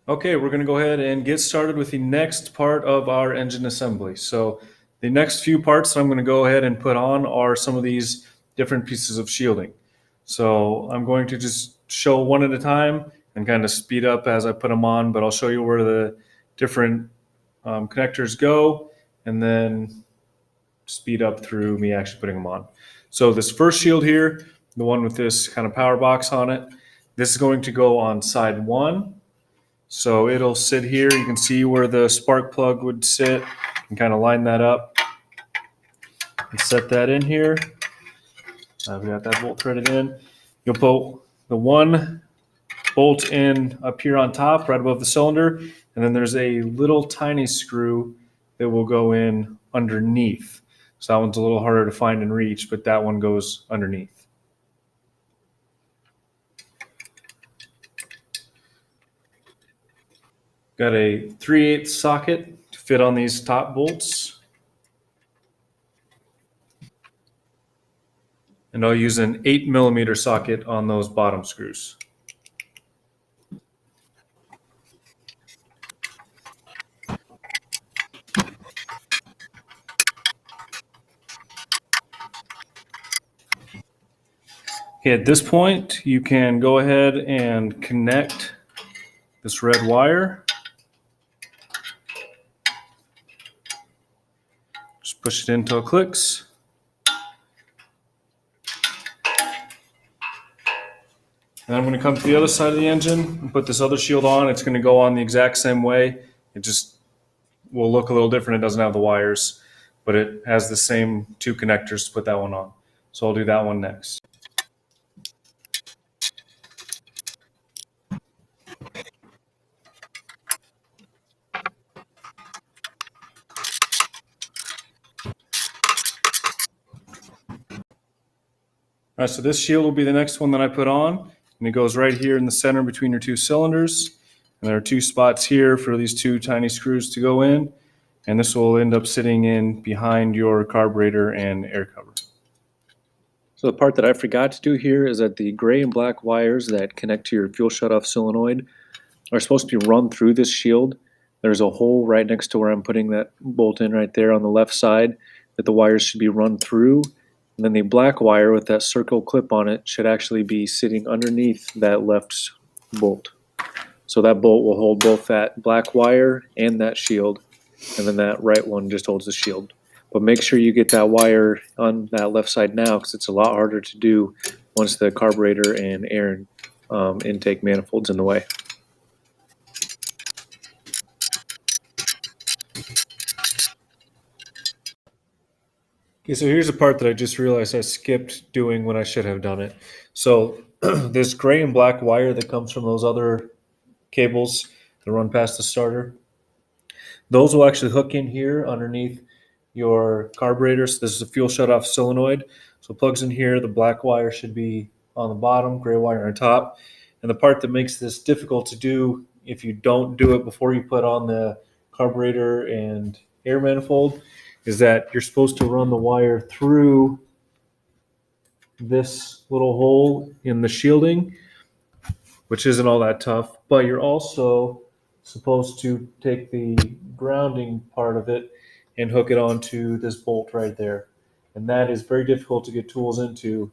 Okay, we're going to go ahead and get started with the next part of our engine assembly. So the next few parts that I'm going to go ahead and put on are some of these different pieces of shielding. So I'm going to just show one at a time and kind of speed up as I put them on, but I'll show you where the different connectors go and then speed up through me actually putting them on. So this first shield here, the one with this kind of power box on it, this is going to go on side one. So it'll sit here. You can see where the spark plug would sit and kind of line that up and set that in here. We got that bolt threaded in. You'll put the one bolt in up here on top, right above the cylinder, and then there's a little tiny screw that will go in underneath. So that one's a little harder to find and reach, but that one goes underneath. Got a 3/8 socket to fit on these top bolts. And I'll use an 8mm socket on those bottom screws. Okay, at this point, you can go ahead and connect this red wire. Just push it in until it clicks. And I'm going to come to the other side of the engine and put this other shield on. It's going to go on the exact same way. It just will look a little different. It doesn't have the wires, but it has the same two connectors to put that one on. So I'll do that one next. All right, so this shield will be the next one that I put on, and it goes right here in the center between your two cylinders. And there are two spots here for these two tiny screws to go in, and this will end up sitting in behind your carburetor and air cover. So the part that I forgot to do here is that the gray and black wires that connect to your fuel shutoff solenoid are supposed to be run through this shield. There's a hole right next to where I'm putting that bolt in right there on the left side that the wires should be run through. And then the black wire with that circle clip on it should actually be sitting underneath that left bolt. So that bolt will hold both that black wire and that shield, and then that right one just holds the shield. But make sure you get that wire on that left side now, because it's a lot harder to do once the carburetor and air intake manifold's in the way. Okay, so here's a part that I just realized I skipped doing when I should have done it. So this gray and black wire that comes from those other cables that run past the starter, those will actually hook in here underneath your carburetor. So this is a fuel shutoff solenoid. So it plugs in here. The black wire should be on the bottom, gray wire on top. And the part that makes this difficult to do if you don't do it before you put on the carburetor and air manifold is that you're supposed to run the wire through this little hole in the shielding, which isn't all that tough, but you're also supposed to take the grounding part of it and hook it onto this bolt right there. And that is very difficult to get tools into.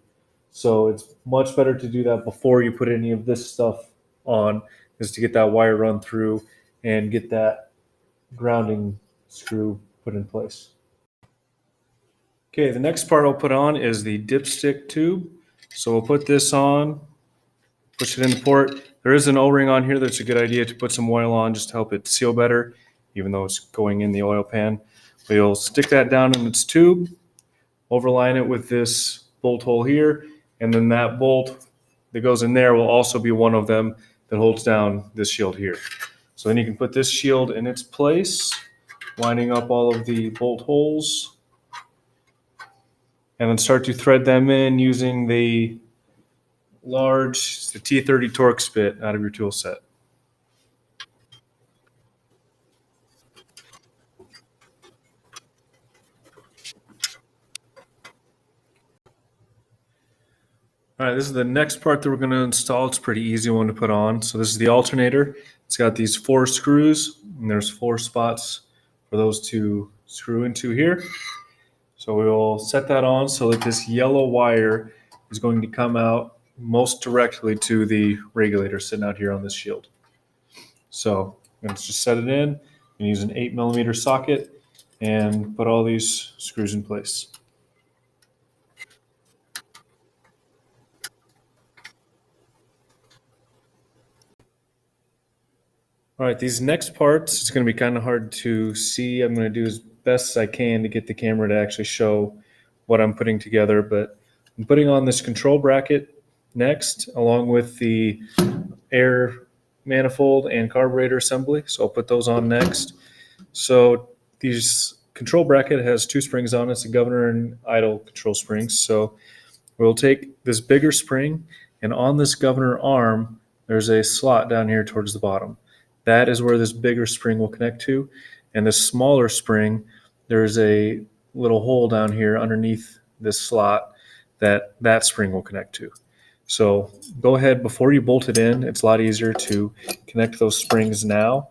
So it's much better to do that before you put any of this stuff on, is to get that wire run through and get that grounding screw put in place. Okay, the next part I'll put on is the dipstick tube. So we'll put this on, push it in the port. There is an O-ring on here that's a good idea to put some oil on just to help it seal better, even though it's going in the oil pan. But you'll stick that down in its tube, overline it with this bolt hole here, and then that bolt that goes in there will also be one of them that holds down this shield here. So then you can put this shield in its place, lining up all of the bolt holes, and then start to thread them in using the large T30 Torx bit out of your tool set. All right, this is the next part that we're going to install. It's a pretty easy one to put on. So this is the alternator. It's got these 4 screws, and there's 4 spots for those to screw into here. So we will set that on so that this yellow wire is going to come out most directly to the regulator sitting out here on this shield. So I'm going to just set it in and use an 8mm socket and put all these screws in place. All right, these next parts, it's going to be kind of hard to see. I'm going to do as best as I can to get the camera to actually show what I'm putting together, but I'm putting on this control bracket next, along with the air manifold and carburetor assembly. So I'll put those on next. So these control bracket has 2 springs on it. It's a governor and idle control springs. So we'll take this bigger spring, and on this governor arm, there's a slot down here towards the bottom. That is where this bigger spring will connect to. And this smaller spring, there's a little hole down here underneath this slot that spring will connect to. So go ahead, before you bolt it in, it's a lot easier to connect those springs now.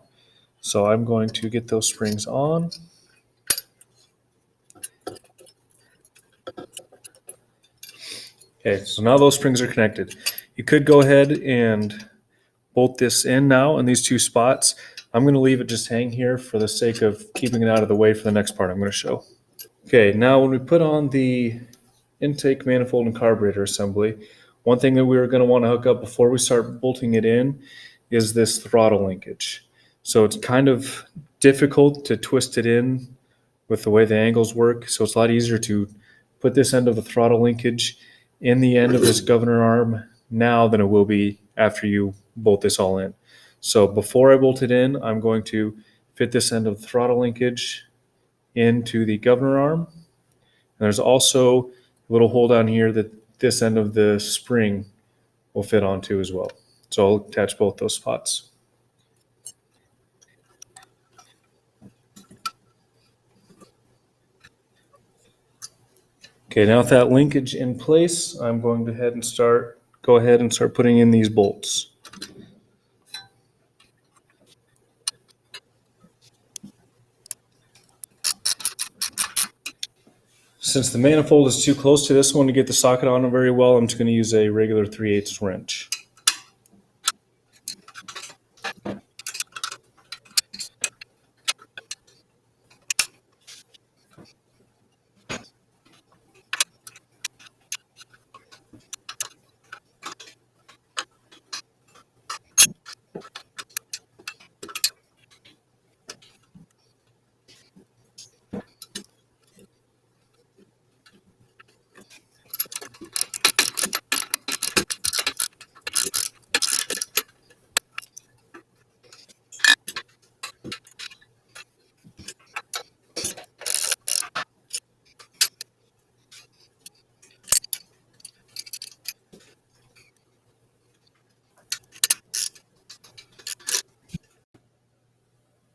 So I'm going to get those springs on. Okay, so now those springs are connected. You could go ahead and bolt this in now in these 2 spots. I'm going to leave it just hang here for the sake of keeping it out of the way for the next part I'm going to show. Okay, now when we put on the intake manifold and carburetor assembly, one thing that we're going to want to hook up before we start bolting it in is this throttle linkage. So it's kind of difficult to twist it in with the way the angles work. So it's a lot easier to put this end of the throttle linkage in the end of this governor arm now than it will be after you bolt this all in. So before I bolt it in, I'm going to fit this end of the throttle linkage into the governor arm. And there's also a little hole down here that this end of the spring will fit onto as well. So I'll attach both those spots. Okay, now with that linkage in place, I'm going to go ahead and start putting in these bolts. Since the manifold is too close to this one to get the socket on it very well, I'm just going to use a regular 3/8 wrench.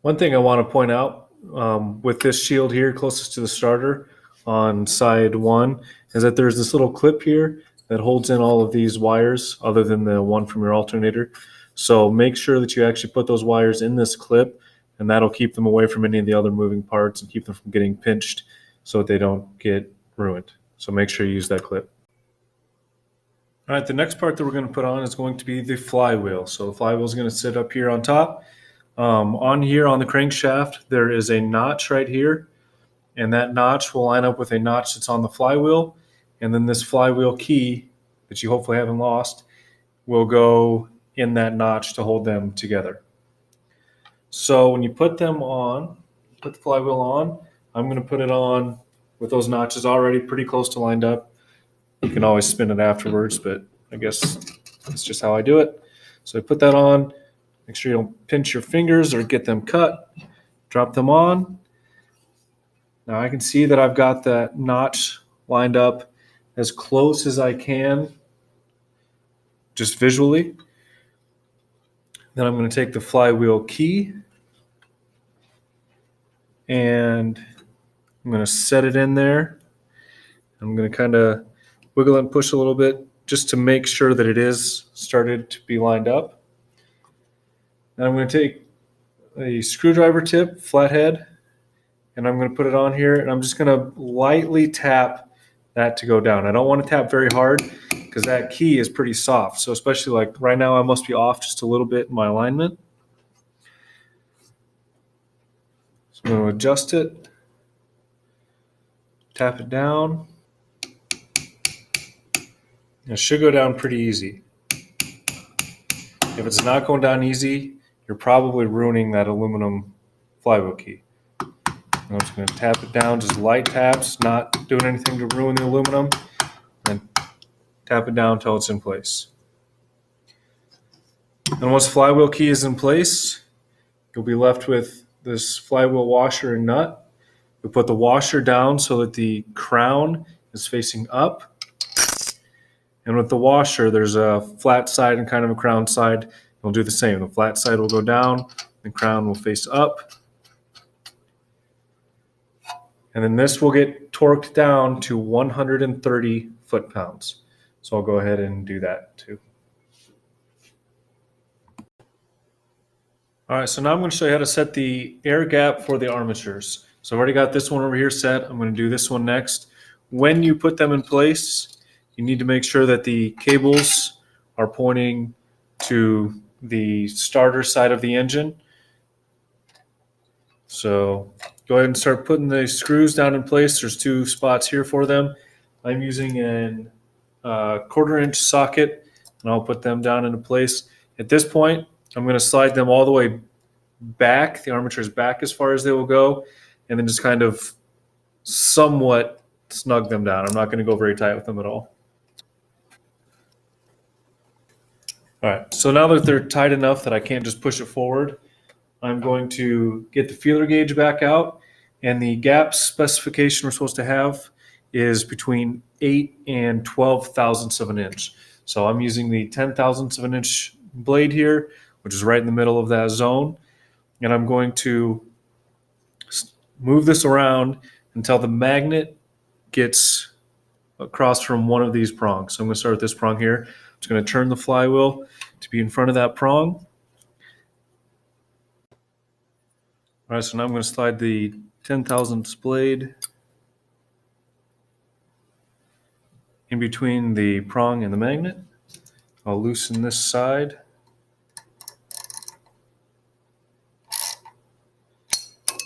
One thing I want to point out with this shield here closest to the starter on side 1 is that there's this little clip here that holds in all of these wires other than the one from your alternator. So make sure that you actually put those wires in this clip, and that'll keep them away from any of the other moving parts and keep them from getting pinched so that they don't get ruined. So make sure you use that clip. All right, the next part that we're going to put on is going to be the flywheel. So the flywheel is going to sit up here on top. On here on the crankshaft, there is a notch right here, and that notch will line up with a notch that's on the flywheel. And then this flywheel key that you hopefully haven't lost will go in that notch to hold them together. So when you put them on, put the flywheel on, I'm going to put it on with those notches already pretty close to lined up. You can always spin it afterwards, but I guess that's just how I do it. So I put that on. Make sure you don't pinch your fingers or get them cut. Drop them on. Now I can see that I've got that notch lined up as close as I can, just visually. Then I'm going to take the flywheel key and I'm going to set it in there. I'm going to kind of wiggle and push a little bit just to make sure that it is started to be lined up. And I'm going to take a screwdriver tip, flathead, and I'm going to put it on here, and I'm just going to lightly tap that to go down. I don't want to tap very hard because that key is pretty soft. So especially like right now, I must be off just a little bit in my alignment. So I'm going to adjust it, tap it down. It should go down pretty easy. If it's not going down easy, you're probably ruining that aluminum flywheel key. I'm just going to tap it down, just light taps, not doing anything to ruin the aluminum, and tap it down until it's in place. And once the flywheel key is in place, you'll be left with this flywheel washer and nut. You put the washer down so that the crown is facing up. And with the washer, there's a flat side and kind of a crown side. You'll do the same. The flat side will go down, the crown will face up. And then this will get torqued down to 130 foot-pounds. So I'll go ahead and do that too. All right, so now I'm going to show you how to set the air gap for the armatures. So I've already got this one over here set. I'm going to do this one next. When you put them in place, you need to make sure that the cables are pointing to the starter side of the engine. So go ahead and start putting the screws down in place. There's two spots here for them. I'm using a 1/4-inch socket, and I'll put them down into place. At this point, I'm going to slide them all the way back, the armatures back as far as they will go, and then just kind of somewhat snug them down. I'm not going to go very tight with them at all. All right, so now that they're tight enough that I can't just push it forward, I'm going to get the feeler gauge back out, and the gap specification we're supposed to have is between 8 and 12 thousandths of an inch. So I'm using the 10 thousandths of an inch blade here, which is right in the middle of that zone. And I'm going to move this around until the magnet gets across from one of these prongs. So I'm going to start with this prong here. I'm just going to turn the flywheel to be in front of that prong. All right, so now I'm going to slide the 10 thousandths blade in between the prong and the magnet. I'll loosen this side.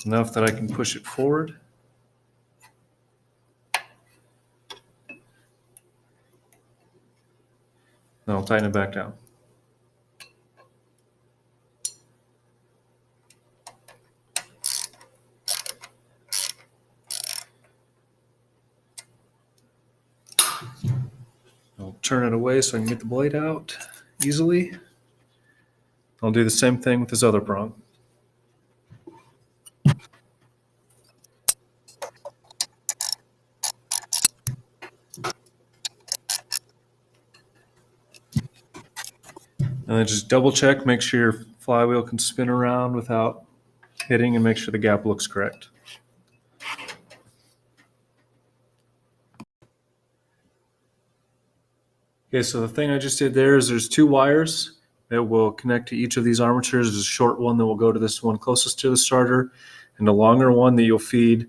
Enough that I can push it forward. Then I'll tighten it back down. I'll turn it away so I can get the blade out easily. I'll do the same thing with this other prong. And then just double check, make sure your flywheel can spin around without hitting, and make sure the gap looks correct. Okay, so the thing I just did there is there's two wires that will connect to each of these armatures. There's a short one that will go to this one closest to the starter, and a longer one that you'll feed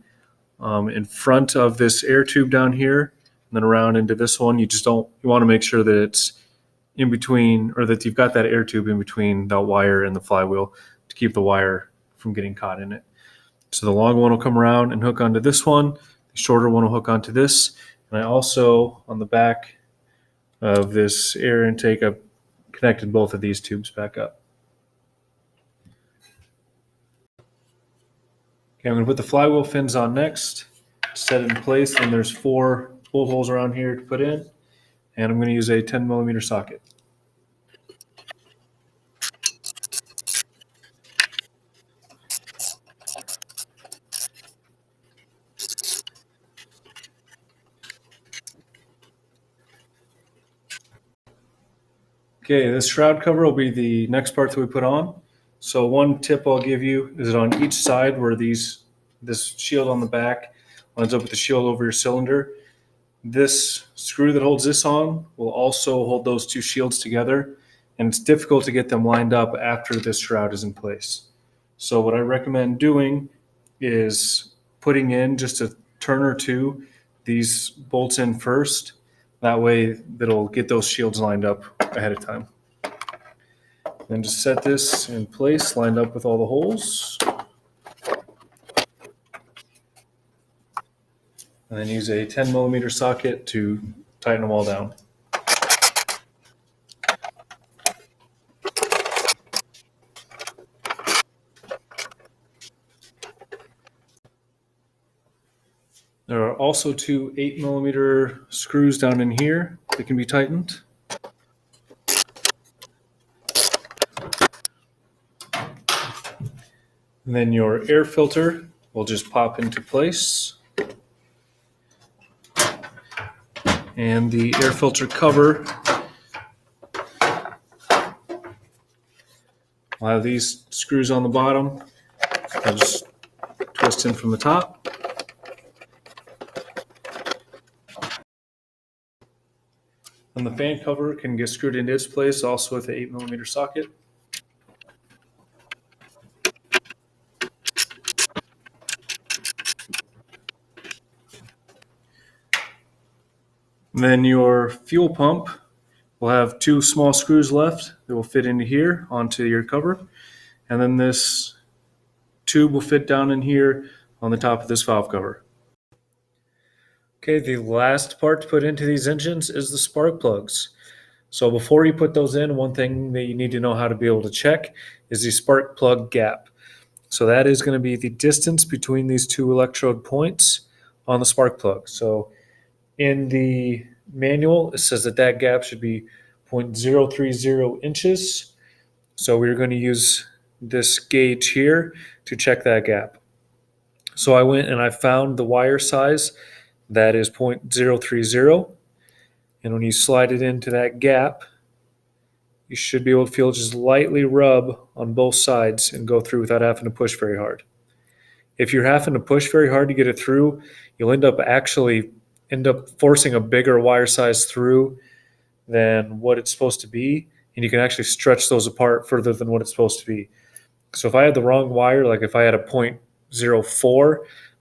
in front of this air tube down here, and then around into this one. You want to make sure that it's in between, or that you've got that air tube in between the wire and the flywheel to keep the wire from getting caught in it. So the long one will come around and hook onto this one. The shorter one will hook onto this. And I also, on the back of this air intake, I've connected both of these tubes back up. Okay, I'm going to put the flywheel fins on next, set it in place, and there's 4 bolt holes around here to put in. And I'm going to use a 10mm socket. Okay, this shroud cover will be the next part that we put on. So one tip I'll give you is that on each side where this shield on the back lines up with the shield over your cylinder, This screw that holds this on will also hold those two shields together, and it's difficult to get them lined up after this shroud is in place. So what I recommend doing is putting in just a turn or two these bolts in first. That way that'll get those shields lined up ahead of time. And just set this in place, lined up with all the holes. And then use a 10mm socket to tighten them all down. There are also two 8mm screws down in here that can be tightened. And then your air filter will just pop into place. And the air filter cover, I'll have these screws on the bottom. I'll just twist in from the top. And the fan cover can get screwed into its place also with an 8mm socket. And then your fuel pump will have two small screws left that will fit into here onto your cover. And then this tube will fit down in here on the top of this valve cover. Okay, the last part to put into these engines is the spark plugs. So before you put those in, one thing that you need to know how to be able to check is the spark plug gap. So that is going to be the distance between these two electrode points on the spark plug. So in the manual, it says that that gap should be 0.030 inches. So we're going to use this gauge here to check that gap. So I went and I found the wire size that is 0.030. And when you slide it into that gap, you should be able to feel it just lightly rub on both sides and go through without having to push very hard. If you're having to push very hard to get it through, you'll end up forcing a bigger wire size through than what it's supposed to be, and you can actually stretch those apart further than what it's supposed to be. So if I had the wrong wire, like if I had a 0.04,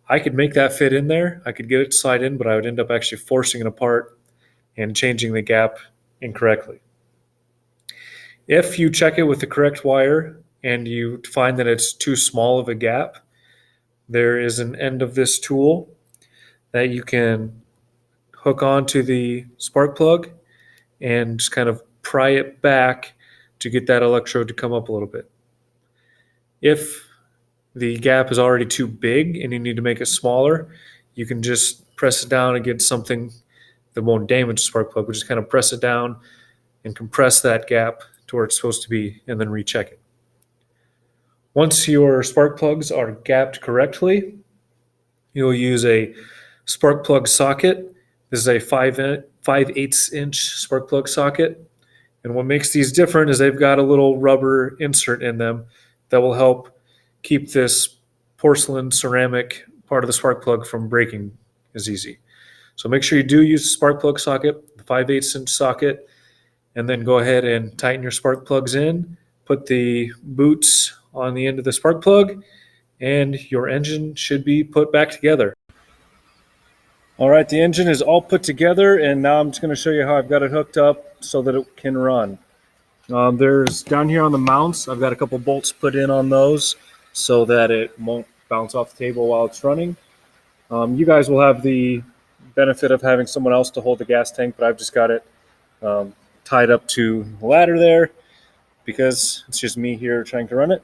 I could make that fit in there. I could get it to slide in, but I would end up actually forcing it apart and changing the gap incorrectly. If you check it with the correct wire and you find that it's too small of a gap, there is an end of this tool that you can hook onto the spark plug and just kind of pry it back to get that electrode to come up a little bit. If the gap is already too big and you need to make it smaller, you can just press it down against something that won't damage the spark plug. We just kind of press it down and compress that gap to where it's supposed to be and then recheck it. Once your spark plugs are gapped correctly, you'll use a spark plug socket. This is a 5/8 inch spark plug socket. And what makes these different is they've got a little rubber insert in them that will help keep this porcelain ceramic part of the spark plug from breaking as easy. So make sure you do use the spark plug socket, the 5/8 inch socket, and then go ahead and tighten your spark plugs in, put the boots on the end of the spark plug, and your engine should be put back together. All right, the engine is all put together, and now I'm just going to show you how I've got it hooked up so that it can run. There's down here on the mounts, I've got a couple bolts put in on those so that it won't bounce off the table while it's running. You guys will have the benefit of having someone else to hold the gas tank, but I've just got it tied up to the ladder there because it's just me here trying to run it.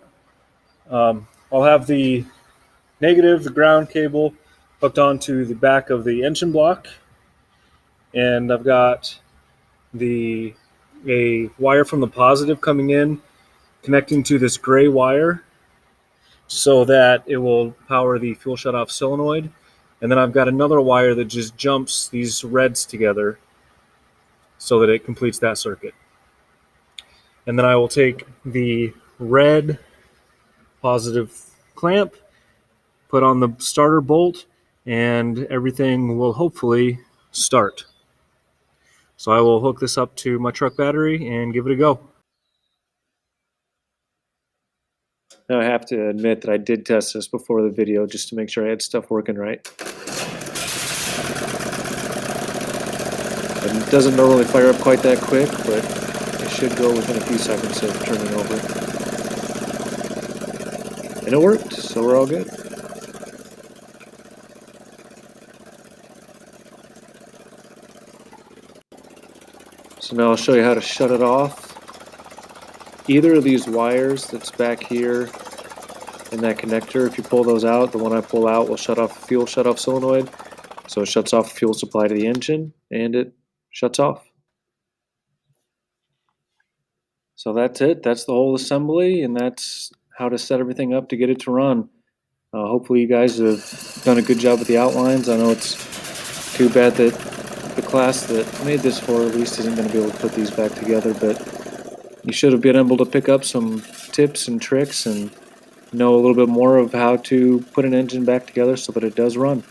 I'll have the negative, the ground cable hooked onto the back of the engine block, and I've got a wire from the positive coming in connecting to this gray wire so that it will power the fuel shutoff solenoid. And then I've got another wire that just jumps these reds together so that it completes that circuit. And then I will take the red positive clamp, put on the starter bolt, and everything will hopefully start. So I will hook this up to my truck battery and give it a go. Now I have to admit that I did test this before the video just to make sure I had stuff working right. It doesn't normally fire up quite that quick, but it should go within a few seconds of turning over. And it worked, so we're all good. So now I'll show you how to shut it off. Either of these wires that's back here in that connector, if you pull those out, the one I pull out will shut off the fuel shut-off solenoid. So it shuts off the fuel supply to the engine, and it shuts off. So that's it. That's the whole assembly, and that's how to set everything up to get it to run. Hopefully you guys have done a good job with the outlines. I know it's too bad that the class that made this for at least isn't going to be able to put these back together, but you should have been able to pick up some tips and tricks and know a little bit more of how to put an engine back together so that it does run.